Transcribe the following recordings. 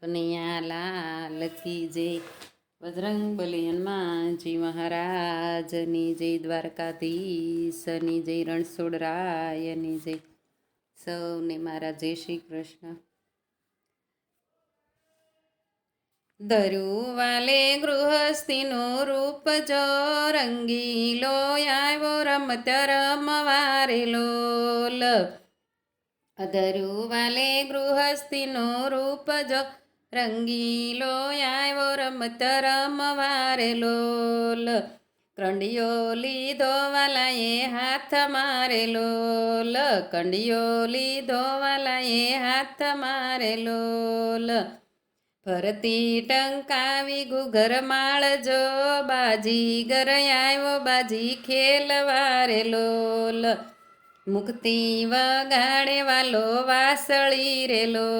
કનૈયા લાલ કી જય. બજરંગ બલી હનુમાનજી મહારાજની જય. દ્વારકાધીશની જય. રણછોડરાયની જય. સૌને મારા જય શ્રી કૃષ્ણ. ધરુવાલે ગૃહસ્થીનું રૂપ જો રંગીલો આવ્યો રમત રમવારેલો. ધરુવાલે ગૃહસ્થીનું રૂપ જો રંગીલો આવ્યો રમત રમવારેલો. કંડિયો લીધો વાલાએ હાથ મારેલો. કંડિયો લીધો વાલાએ હાથ મારેલો. ફરતી ટંકાવી ગુગર માળ જો બાજીગર આવ્યો બાજી ખેલવારેલો. મુક્તિ વગાડે વાલો વાસળી રેલો.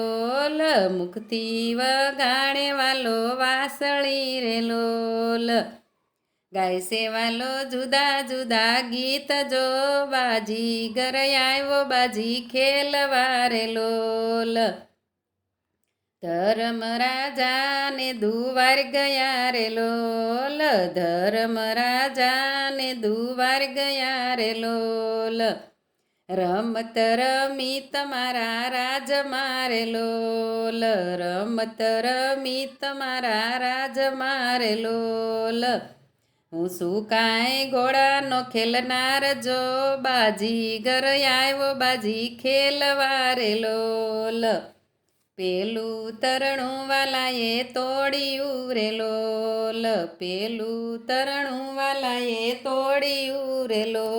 મુક્તિ વગાડે વાલો વાસળી રેલો. ગાય સે વાલો જુદા જુદા ગીત જો બાજીગર આવ્યો બાજી ખેલવારેલો. ધર્મ રાજાને દુવાર ગયા રેલો. ધર્મ રાજાને દુવાર ગયા રેલો. રમત રમી તમારા રાજ મારેલો. રમત રમી તમારા રાજ મારેલો. હું શું કાંઈ ઘોડાનો ખેલનાર જો બાજીગર આવ્યો બાજી ખેલવારેલો. પેલું તરણું વાલાએ તોડ્યું રેલો. પેલું તરણું વાલાએ તોડ્યું રેલો.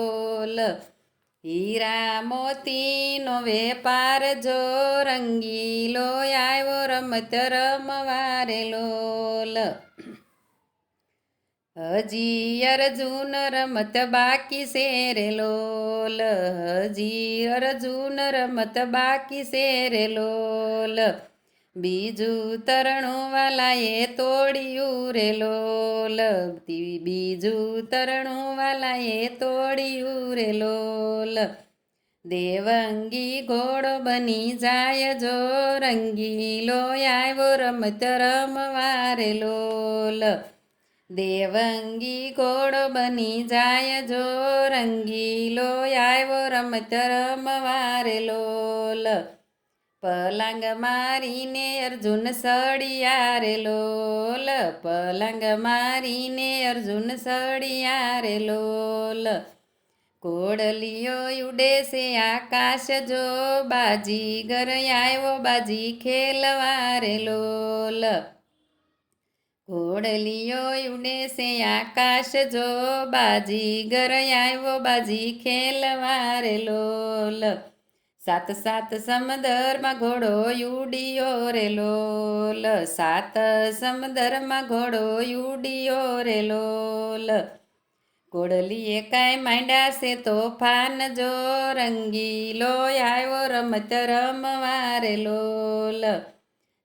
હીરા મોતીનો વેપાર જો રંગીલો આવ્યો રમત રમવારેલો. હજી અર્જુન રમત બાકી છે રેલો. હજી અર્જુન રમત બાકી છે રેલો. બીજું તરણું વાલાએ તોડ્યું રેલો. બીજું તરણું વાલાએ તોડ્યું રેલો. દેવંગી ઘોડો બની જાય જો રંગીલો આવ્યો રમત રમવારેલો. દેવંગી ઘોડો બની જાય જો રંગીલો આવ્યો રમત રમવારેલો. પલંગ મારીને અર્જુન સળિયારેલો. પલંગ મારીને અર્જુન સળિયારેલો. કોડલીઓ ઉડે છે આકાશ જો બાજીગર આવ્યો બાજી ખેલવારેલો. ઘોડલીઓ ઉડે છે આકાશ જો બાજીગર આવ્યો બાજી ખેલવારેલો. સાત સાત સમંદરમાં ઘોડો ઉડ્યો રેલો. સાત સમંદરમાં ઘોડો ઉડ્યો રેલો. ઘોડલીએ કાંઈ માંડ્યા છે તોફાન જો રંગીલો આવ્યો રમત રમવારેલો.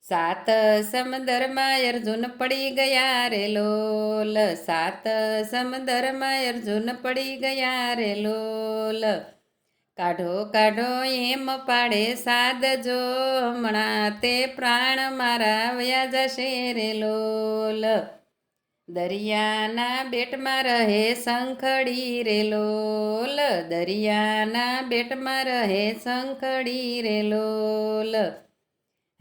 સાત સમંદરમાં અર્જુન પડી ગયા રેલો. સાત સમંદરમાં અર્જુન પડી ગયા રેલો. કાઢો કાઢો એમ પાડે સાદ જો હમણાં તે પ્રાણ મારા વયા જશે રેલો. દરિયાના બેટમાં રહે શંખડી રેલો. દરિયાના બેટમાં રહે શંખડી રેલો.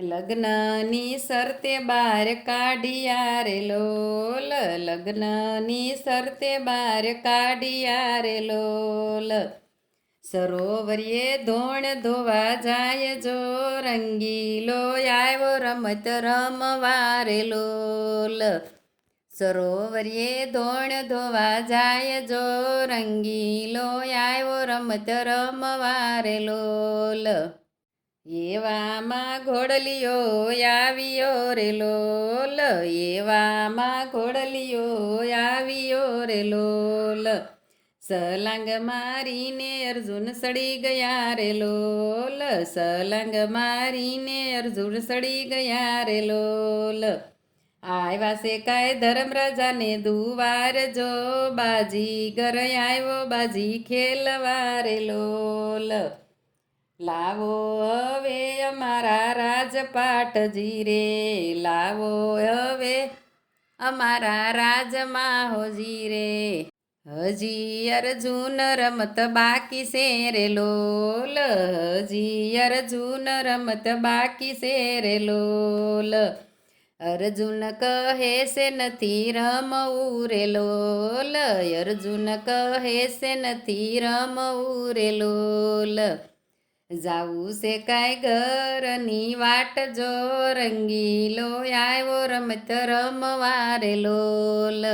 લગ્નની શરતે બહાર કાઢિયા રેલો. લગ્નની શરતે બહાર કાઢિયા રેલો. સરોવરીએ ધોણ ધોવા જાય જો રંગીલો આવ્યો રમત રમવારેલો. સરોવરીએ ધોણ ધોવા જાય જો રંગીલો આવ્યો રમત રમવારેલો. એવામાં ઘોડલીઓ આવ્યો રેલો. એવામાં ઘોડલીઓ આવ્યો રેલો. સલાંગ મારીને અર્જુન સડી ગયા રેલો. સલાંગ મારીને અર્જુન સડી ગયા રેલો. આવ્યા છે કાંઈ ધર્મરાજાને દુવાર જો બાજીગર આવ્યો બાજી ખેલવારેલો. લાવો હવે અમારા રાજપાટજી રે, લાવો હવે અમારા રાજમાં હોજી રે. હજી અર્જુન રમત બાકી છે રે લોલ, હજી અર્જુન રમત બાકી છે રે લોલ. અર્જુન કહે છે નથી રમવું રે લોલ, અર્જુન કહે છે નથી રમવું રે લોલ. જાવું છે કાંઈ ઘરની વાટ જો, રંગીલો આવ્યો રમત રમવા રે લોલ.